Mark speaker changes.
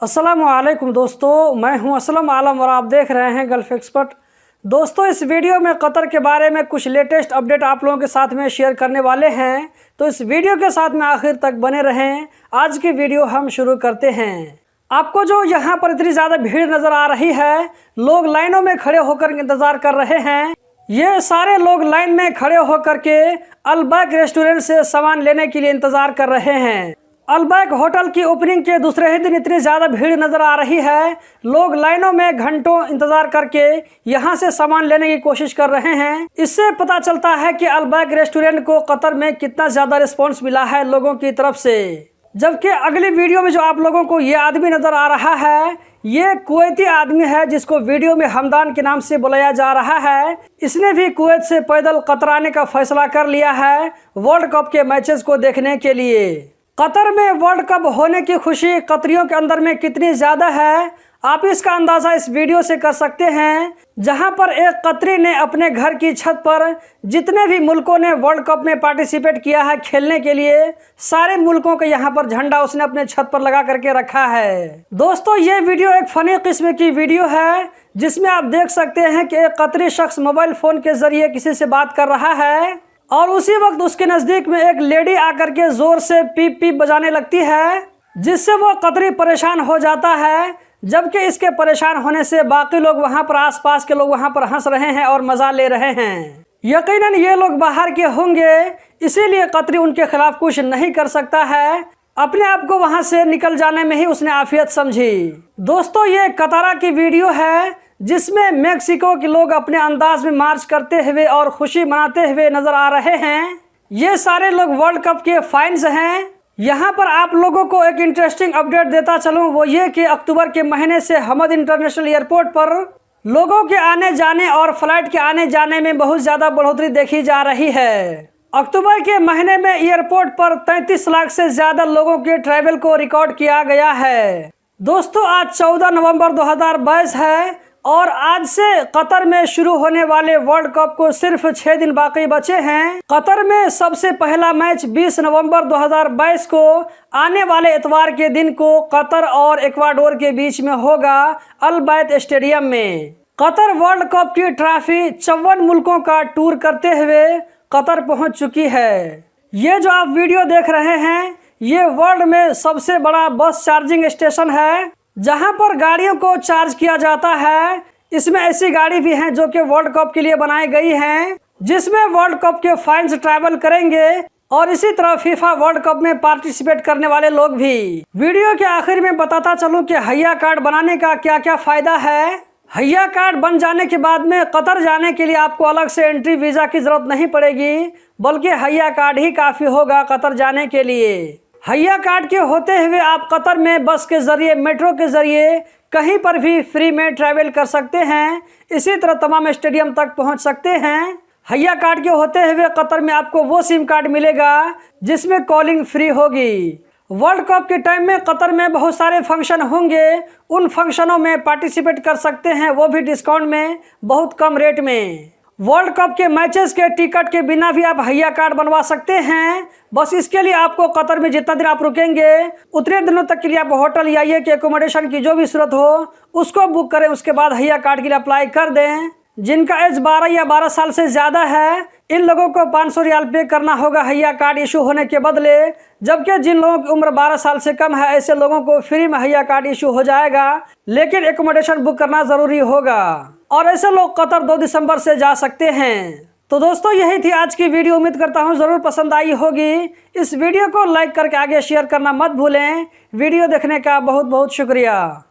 Speaker 1: अस्सलामुअलैकुम दोस्तों, मैं हूं असलम आलम और आप देख रहे हैं गल्फ एक्सपर्ट। दोस्तों, इस वीडियो में कतर के बारे में कुछ लेटेस्ट अपडेट आप लोगों के साथ में शेयर करने वाले हैं, तो इस वीडियो के साथ में आखिर तक बने रहें। आज की वीडियो हम शुरू करते हैं। आपको जो यहाँ पर इतनी ज़्यादा भीड़ नज़र आ रही है, लोग लाइनों में खड़े होकर इंतज़ार कर रहे हैं। ये सारे लोग लाइन में खड़े होकर के अलबैक रेस्टोरेंट से सामान लेने के लिए इंतज़ार कर रहे हैं। अलबैक होटल की ओपनिंग के दूसरे ही दिन इतनी ज़्यादा भीड़ नज़र आ रही है, लोग लाइनों में घंटों इंतज़ार करके यहाँ से सामान लेने की कोशिश कर रहे हैं। इससे पता चलता है कि अलबैक रेस्टोरेंट को कतर में कितना ज़्यादा रिस्पॉन्स मिला है लोगों की तरफ से। जबकि अगली वीडियो में जो आप लोगों को ये आदमी नज़र आ रहा है, ये कुवैती आदमी है जिसको वीडियो में हमदान के नाम से बुलाया जा रहा है। इसने भी कुवैत से पैदल कतर आने का फैसला कर लिया है वर्ल्ड कप के मैचेस को देखने के लिए। कतर में वर्ल्ड कप होने की खुशी कतरियों के अंदर में कितनी ज़्यादा है, आप इसका अंदाज़ा इस वीडियो से कर सकते हैं। जहां पर एक कतरी ने अपने घर की छत पर जितने भी मुल्कों ने वर्ल्ड कप में पार्टिसिपेट किया है खेलने के लिए, सारे मुल्कों का यहां पर झंडा उसने अपने छत पर लगा करके रखा है। दोस्तों, ये वीडियो एक फ़नी किस्म की वीडियो है जिसमें आप देख सकते हैं कि एक कतरी शख्स मोबाइल फ़ोन के ज़रिए किसी से बात कर रहा है और उसी वक्त उसके नज़दीक में एक लेडी आकर के ज़ोर से पीप पीप बजाने लगती है, जिससे वो कतरी परेशान हो जाता है। जबकि इसके परेशान होने से बाकी लोग वहां पर आसपास के लोग वहां पर हंस रहे हैं और मजा ले रहे हैं। यकीनन ये लोग बाहर के होंगे, इसीलिए कतरी उनके खिलाफ कुछ नहीं कर सकता है। अपने आप को वहां से निकल जाने में ही उसने आफियत समझी। दोस्तों, ये कतारा की वीडियो है जिसमें मेक्सिको के लोग अपने अंदाज में मार्च करते हुए और खुशी मनाते हुए नजर आ रहे हैं। ये सारे लोग वर्ल्ड कप के फैंस हैं। यहाँ पर आप लोगों को एक इंटरेस्टिंग अपडेट देता चलूँ, वो ये कि अक्टूबर के महीने से हमद इंटरनेशनल एयरपोर्ट पर लोगों के आने जाने और फ्लाइट के आने जाने में बहुत ज़्यादा बढ़ोतरी देखी जा रही है। अक्टूबर के महीने में एयरपोर्ट पर 33 लाख से ज़्यादा लोगों के ट्रैवल को रिकॉर्ड किया गया है। दोस्तों, आज 14 नवंबर 2022 है और आज से कतर में शुरू होने वाले वर्ल्ड कप को सिर्फ 6 दिन बाकी बचे हैं। कतर में सबसे पहला मैच 20 नवंबर 2022 को आने वाले इतवार के दिन को कतर और इक्वाडोर के बीच में होगा अलबैक स्टेडियम में। कतर वर्ल्ड कप की ट्रॉफी 54 मुल्कों का टूर करते हुए कतर पहुंच चुकी है। ये जो आप वीडियो देख रहे हैं, ये वर्ल्ड में सबसे बड़ा बस चार्जिंग स्टेशन है जहां पर गाड़ियों को चार्ज किया जाता है। इसमें ऐसी गाड़ी भी हैं जो कि वर्ल्ड कप के लिए बनाई गई हैं, जिसमें वर्ल्ड कप के फैंस ट्रैवल करेंगे और इसी तरह फीफा वर्ल्ड कप में पार्टिसिपेट करने वाले लोग भी। वीडियो के आखिर में बताता चलूं कि हैया कार्ड बनाने का क्या क्या फायदा है। हैया कार्ड बन जाने के बाद में कतर जाने के लिए आपको अलग से एंट्री वीज़ा की जरूरत नहीं पड़ेगी, बल्कि हैया कार्ड ही काफ़ी होगा कतर जाने के लिए। हैया कार्ड के होते हुए आप कतर में बस के ज़रिए, मेट्रो के ज़रिए कहीं पर भी फ्री में ट्रैवल कर सकते हैं। इसी तरह तमाम स्टेडियम तक पहुंच सकते हैं। हैया कार्ड के होते हुए कतर में आपको वो सिम कार्ड मिलेगा जिसमें कॉलिंग फ्री होगी। वर्ल्ड कप के टाइम में कतर में बहुत सारे फंक्शन होंगे, उन फंक्शनों में पार्टिसिपेट कर सकते हैं, वो भी डिस्काउंट में, बहुत कम रेट में। वर्ल्ड कप के मैचेस के टिकट के बिना भी आप हैया कार्ड बनवा सकते हैं। बस इसके लिए आपको कतर में जितना दिन आप रुकेंगे उतने दिनों तक के लिए आप होटल या ये कि एकोमोडेशन की जो भी जरूरत हो उसको बुक करें, उसके बाद हैया कार्ड के लिए अप्लाई कर दें। जिनका एज 12 या 12 साल से ज़्यादा है, इन लोगों को 500 रियाल पे करना होगा हैया कार्ड इशू होने के बदले। जबकि जिन लोगों की उम्र 12 साल से कम है, ऐसे लोगों को फ्री में हैया कार्ड इशू हो जाएगा, लेकिन एकोमोडेशन बुक करना ज़रूरी होगा। और ऐसे लोग कतर 2 दिसंबर से जा सकते हैं। तो दोस्तों, यही थी आज की वीडियो। उम्मीद करता हूँ ज़रूर पसंद आई होगी। इस वीडियो को लाइक करके आगे शेयर करना मत भूलें। वीडियो देखने का बहुत बहुत शुक्रिया।